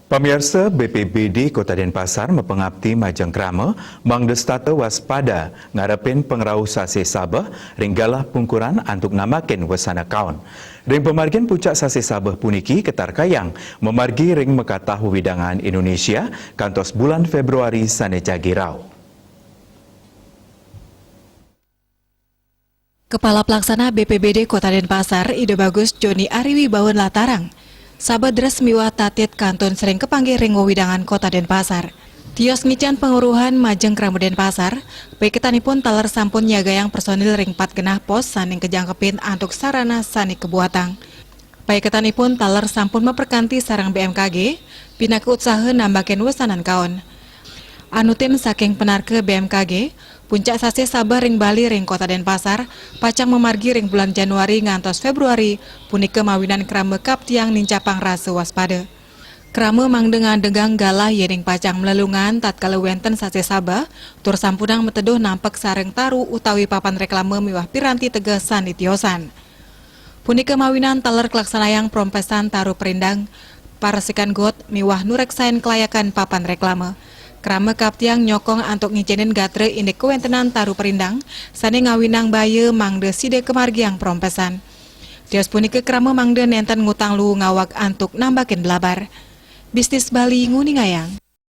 Pemirsa BPBD Kota Denpasar mepengabdi majeng krama mangdestata waspada ngarepin pengerau sase Sabah ringgalah pungkuran antuk namakin wasana kaun. Ring pemargian puncak sase Sabah puniki ketar kayang memargi ring mekatah widangan Indonesia kantos bulan Februari sane jagirau. Kepala Pelaksana BPBD Kota Denpasar, Ide Bagus Joni Ariwibawan Latarang, Sabah dres miwah tatit kantun sering kepanggih ring widangan Kota Denpasar. Tios ngican penguruhan majeng kramu Denpasar, peketanipun taler sampun nyagayang personil ring 4 genah pos saning kejangkepin antuk sarana sani kebuatang. Peketanipun taler sampun memperkanti sarang BMKG, pinaku usaha nambaken wesanan kaon. Anutin saking penarke BMKG, puncak sase Sabah ring Bali ring Kota Denpasar, pacang memargi ring bulan Januari ngantos Februari, punike mawinan krame kap tiang nincapang rasa waspada. Krame mangdengan degang galah yening pacang melelungan tatkala wenten sase Sabah, tur sampunang meteduh nampak sareng taru utawi papan reklame miwah piranti tegesan ditiosan. Punike mawinan taler kelaksanayang prompesan taru perindang, parasikan got miwah nureksain kelayakan papan reklame. Krame kaptiang nyokong antuk ngicinin gatre indek kewentenan taru perindang, sane ngawinang baye mangde side kemargiang prompesan. Tios punike krame mangde nenten ngutang lu ngawak antuk nambakin belabar. Bisnis Bali nguni ngayang.